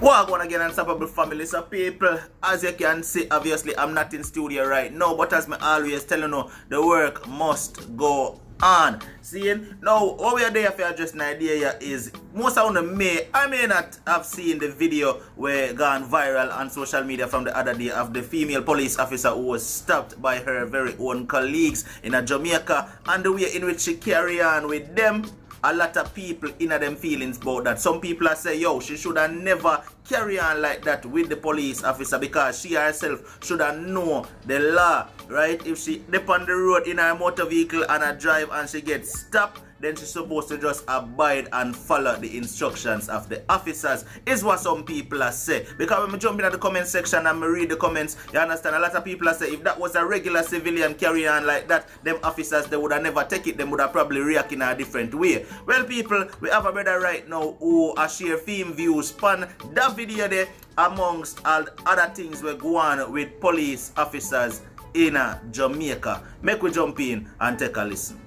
Welcome again, unstoppable family. So people, as you can see, obviously I'm not in studio right now, but as me always tell you know, the work must go on. Seeing now what we are there for just an idea here is most of them may not have seen the video where gone viral on social media from the other day of the female police officer who was stopped by her very own colleagues in Jamaica, and the way in which she carry on with them. A lot of people in them feelings about that. Some people are saying, yo, she should have never carry on like that with the police officer because she herself should have known the law, right? If she dip on the road in her motor vehicle and a drive and she gets stopped, then she's supposed to just abide and follow the instructions of the officers, is what some people are saying. Because when I jump in at the comment section and I read the comments, you understand, a lot of people are saying if that was a regular civilian carrying on like that, them officers, they would have never take it, they would have probably react in a different way. Well people, we have a brother right now who share theme views on that video there, amongst all other things we go on with police officers in Jamaica. Make we jump in and take a listen.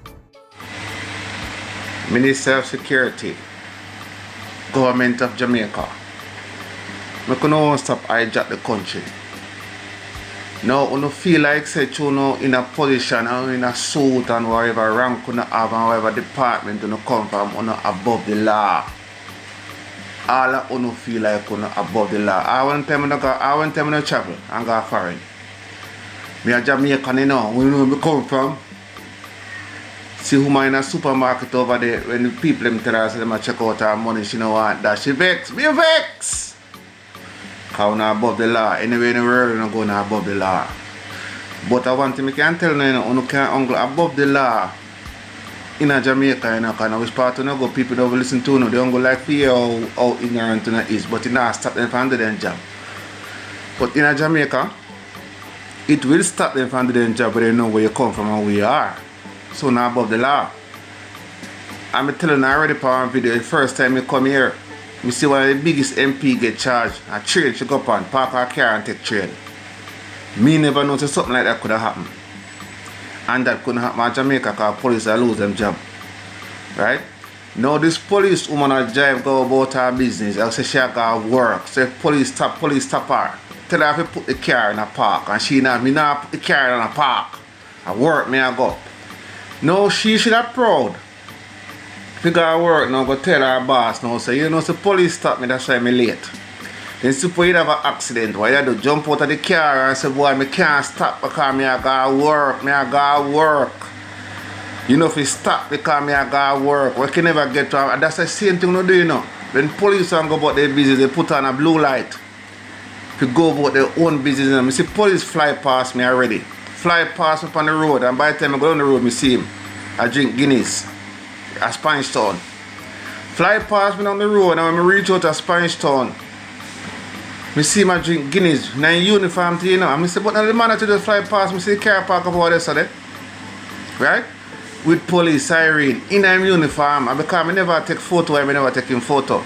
Minister of Security, Government of Jamaica, we can't stop hijack the country. Now, when you feel like say you know in a position or in a suit and whatever rank you have and whatever department you come from, you above the law. All of you feel like you above the law. I want them to travel and go foreign. Me a Jamaican, you know, where you come from. See who in a supermarket over there when the people them tell her them check out her money, she don't want that. She vex. Be vex! Because we're not above the law. Anyway in the world we're not going above the law. But I want to can tell you, you can't go above the law in a Jamaica, you know, because which part of go people don't listen to you, they don't go like fear how ignorant it is, but it not stop them from doing their job. But in a Jamaica, it will stop them from doing their job, but they know where you come from and where you are. So now above the law. I'm telling you already for one video, the first time I come here, I see one of the biggest MP get charged. A train she go up and park her car and take train. Me never noticed something like that could have happened. And that couldn't happen in Jamaica because police are lose them job. Right? Now this police woman a drive go about her business. I say she got work. Say police stop her. Tell her if you put the car in a park and she not, me not put the car in a park. I work me I go. No, she should have proud. Figure out work now, go tell her boss now, say, you know, the police stop me, that's why I'm late. Then suppose you have an accident, why you do jump out of the car and say, boy, I can't stop because I got work. You know, if you stop because I got work, we can never get to, and that's the same thing we do, you know. When police don't go about their business, they put on a blue light. If you go about their own business, I see police fly past me already. Fly past up on the road, and by the time I go on the road, I see him. I drink Guinness at Spanish Town. Fly past me on the road, and when I reach out to Spanish Town, I see him drink Guinness. Now in uniform, you know. I say, but now the man that just fly past, I see the car park up over there, so there. Right? With police siren, in him uniform, and because I never take photo, I never take him photo.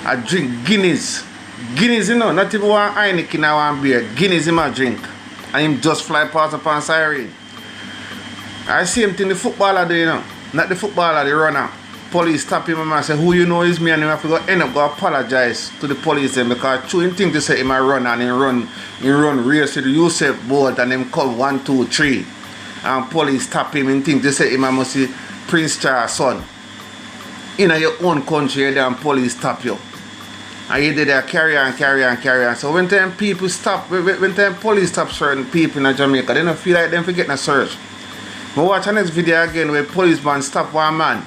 I drink Guinness. Guinness, you know, not even one Heineken or one beer. Guinness in my drink. And him just fly past upon siren. I see him thing the footballer do, you know. Not the footballer, the runner. Police stop him and say, who you know is me, and him have to go end up go apologize to the police then because true him think to say him a run and he run race to the Yusuf boat and him come 1, 2, 3. And police stop him and think to say him must see Prince Charles' son. In your own country and police stop you. And you did that carry on. So when time people stop, when time police stop certain people in Jamaica, they don't feel like them forgetting a search. But watch the next video again where policeman stop one man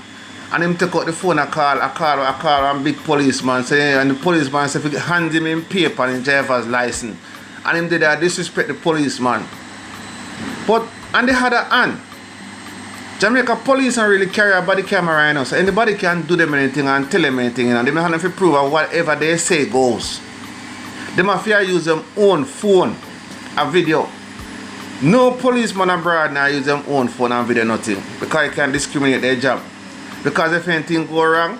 and him take out the phone and call one big policeman say, and the policeman say hand him in paper and driver's license. And him did that disrespect the policeman. But on the other hand, Jamaica police don't really carry a body camera right now, so anybody can do them anything and tell them anything, and they may have to prove that whatever they say goes. They must use their own phone and video. No policeman abroad now use their own phone and video nothing because it can discriminate their job. Because if anything go wrong,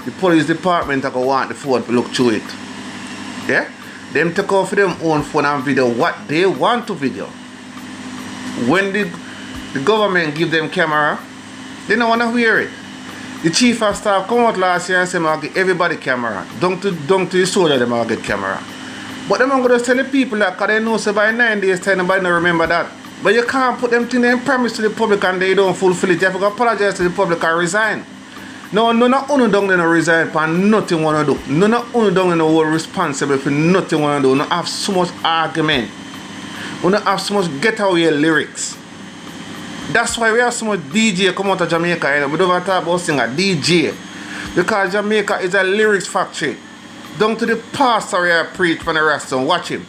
the police department are going to want the phone to look through it. Yeah? Them take off their own phone and video what they want to video. When the government give them camera, they don't want to hear it. The chief of staff come out last year and say, I'll get everybody camera. Down to the soldier, them I'll get camera. But them I'm going to tell the people that, because they know so by 9 days time, nobody don't remember that. But you can't put them things in premise to the public and they don't fulfill it. You have to apologize to the public and resign. No, none of you don't resign for nothing want to do. None of you don't know responsible for nothing want to do. You don't have so much argument. You don't have so much get away lyrics. That's why we have so much DJ come out of Jamaica. You know? We don't even talk about singer, DJ. Because Jamaica is a lyrics factory. Down to the pastor where I preach from the restaurant. Watch him.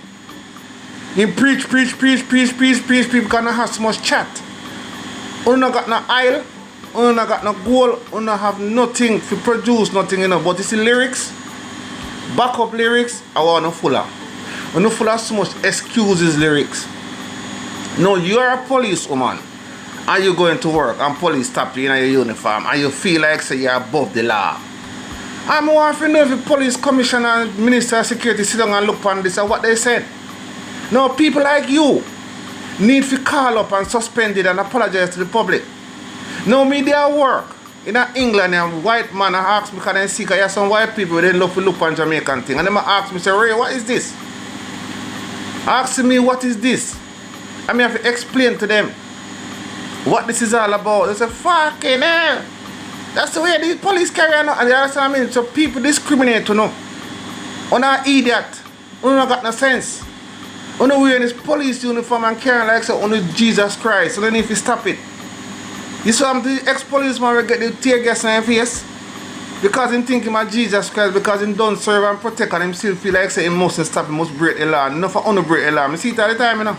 He preach. People can't have so much chat. You don't got no aisle. You don't got no goal. You don't have nothing to produce nothing, you know. But it's the lyrics. Backup lyrics. I want no fuller. When you full of so much excuses lyrics. No, you are a policewoman. And you going to work and police stop you in your uniform and you feel like say you're above the law. I'm want to know if the police commissioner and minister of security sit down and look on this and what they said. No, people like you need to call up and suspend it and apologize to the public. No media work. In England, a white man asked me, can I see, because you have some white people they love to look on Jamaican thing. And they ask me, say, Ray, what is this? Asking me, what is this? I mean, I have to explain to them what this is all about. They say, fucking hell. That's the way the police carry on. And you understand what I mean? So people discriminate, you know. You're not idiot. You don't got no sense. You know wearing this police uniform and carrying like so only Jesus Christ. So then if you stop it. You saw the ex-policeman will get the tear gas in your face. Because he think him about Jesus Christ, because he don't serve and protect and him still feel like say he mustn't stop, he must break the law. Enough for only break the law. I see it all the time, you know.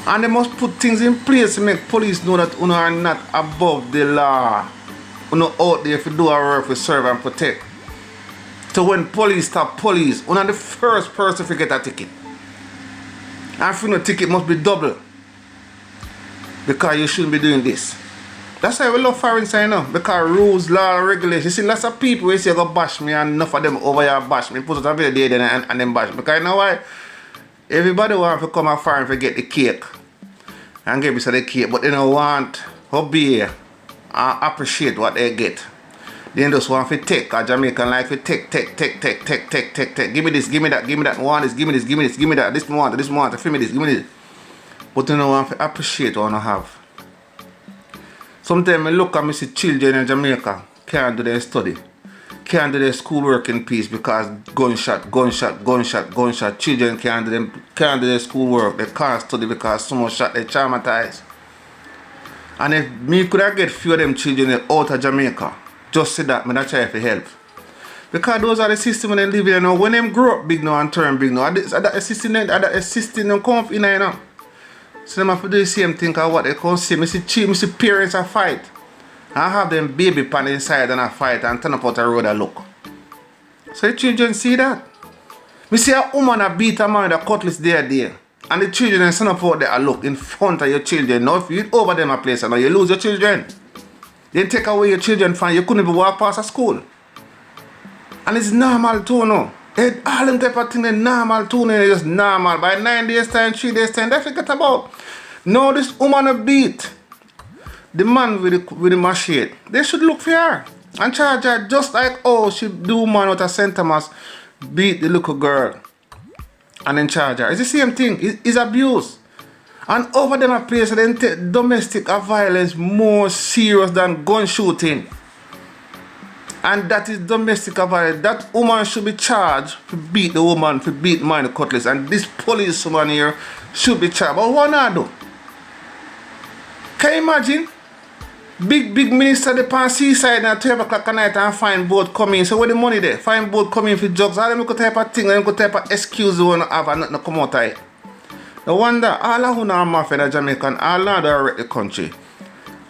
And they must put things in place to make police know that you are not above the law. You are out there to do our work to serve and protect. So when police stop police, you are the first person to get a ticket. And for no ticket must be double. Because you shouldn't be doing this. That's why we love foreign sign now. Because rules, law, regulations. You see lots of people who say go bash me and enough of them over here bash me. Put it a video there and then bash me. Because you know why? Everybody wants to come out foreign to get the cake. And give me the cake. But they don't want to obey and appreciate what they get. They just want to take. A Jamaican like to take. Give me this, give me that, give me that. Want this, give me this, give me this, give me that. This one, give me this, give me this. But you don't want to appreciate what I have. Sometimes I look and I see children in Jamaica can't do their study. Can't do their schoolwork in peace because gunshot. Children can't do their schoolwork. They can't study because someone shot, they traumatized. And if me could have get few of them children out of Jamaica, just say that, I not try to help. Because those are the systems they live in now. When them grow up big now and turn big now, that assisting them come up in there now. So them have to do the same thing as what they can see. I see parents a fight. I have them baby pan inside and a fight and turn up out the road and look. So the children see that. I see a woman a beat a man with a cutlass there. And the children stand up out there and look in front of your children. Now if you over them a place and you lose your children. Then take away your children from you couldn't even walk past a school. And it's normal too now. All them type of things are normal too, they're just normal. By 9 days time, 3 days time, they forget about. Now this woman a beat the man with the machete. They should look for her and charge her just like she do man with a St. Thomas beat the little girl and then charge her. It's the same thing. It's abuse. And over them a place they take domestic violence more serious than gun shooting. And that is domestic violence. That woman should be charged to beat the woman, to beat man with cutlass. And this policewoman here should be charged. But what not do? Can you imagine? Big minister they pan seaside at 12 o'clock at night and find boat coming. So where the money there? Find boat coming for drugs. All them type of thing, them type of excuse you want to have and nothing come out of it. No wonder all of who are mafia in Jamaica and all of them wreck the country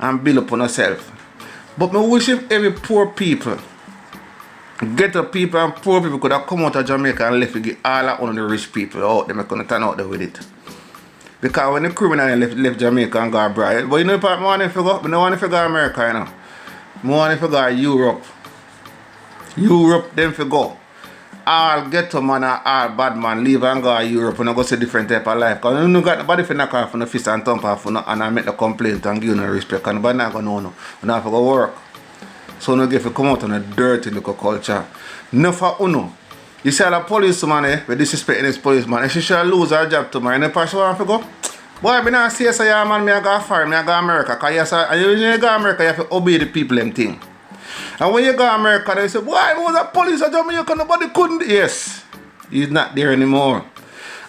and build up on yourself. But I wish if every poor people, ghetto people and poor people could have come out of Jamaica and left to get all of the rich people out, they could turn out there with it. Because when the criminal left Jamaica and go abroad, but you know what I want to go? I don't want to go America, you know. I want to go Europe. Europe, them for go. All ghetto man and all bad man leave and go to Europe and go see different type of life. Because you don't got nobody for knock off on the fist and thump off and make the complaint and give you no respect. And nobody not going to know. You have to go work. So no get to come out on a dirty local culture. No for uno. You see the policeman we disrespecting this policeman, and she should lose her job tomorrow. And the person want to go, boy, I not say so yeah man, me I go far, me I go America. Cause yes, and when you go America, you have to obey the people them thing. And when you go America, they say, boy, I was a police at Jamaica, nobody couldn't. Yes, he's not there anymore.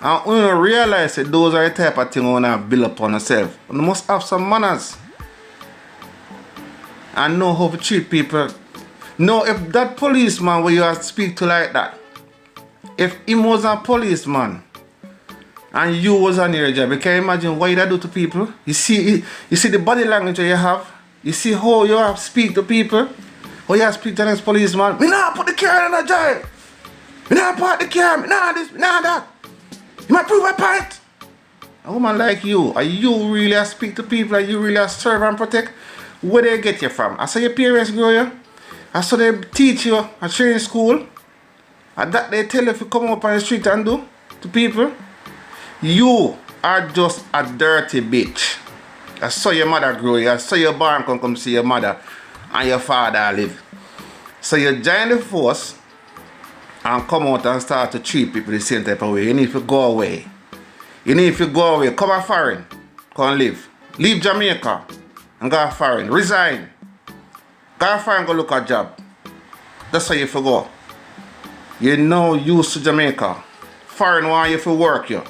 And when you realize that those are the type of things you want to build up on yourself, you must have some manners. And know how to treat people. Now, if that policeman where you speak to like that, if he was a policeman and you was on your job, you can imagine what you do to people. You see the body language you have. You see how you have to speak to people. How you have to speak to this policeman. Me not put the car in a jail. Me not park the car. Me not this. Me not that. You might prove a point. A woman like you, are you really speak to people? Are you really serve and protect? Where they get you from? I saw your parents grow you. I saw they teach you at training school. And that they tell you if you come up on the street and do to people. You are just a dirty bitch. I saw your mother grow you. I saw your barn come see your mother and your father live. So you join the force and come out and start to treat people the same type of way. You need to go away. You need to go away. Come a foreign. Come live. Leave Jamaica and go foreign. Resign. Go foreign, go look a job. That's how you have to go. You know used to Jamaica. Foreign want you to work you.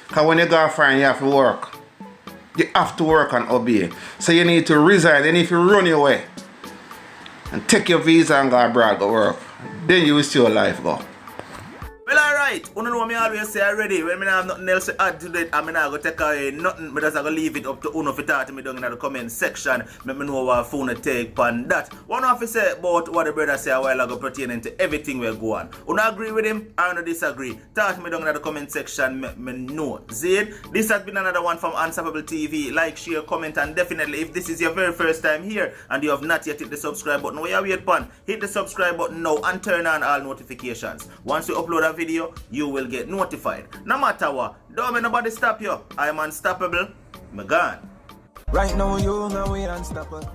Because when you go foreign you have to work. You have to work and obey. So you need to resign. You need to run your way. And take your visa and go abroad go work. Then you will see your life go. Well, alright, you know me always say already, when I have nothing else to add to that, I'm not going to take away nothing, but I'm going to leave it up to Uno to talk to me down in the comment section. Let me know what phone to take on that. One of you say about what the brother say a while ago pertaining to everything we're going. You agree with him or you disagree? Talk to me down in the comment section, let me know. Zane, this has been another one from Unstoppable TV. Like, share, comment, and definitely if this is your very first time here and you have not yet hit the subscribe button, where you wait upon, hit the subscribe button now and turn on all notifications. Once you upload a video, you will get notified. No matter what, don't let nobody stop you. I'm unstoppable. I'm gone. Right now, you know we unstoppable.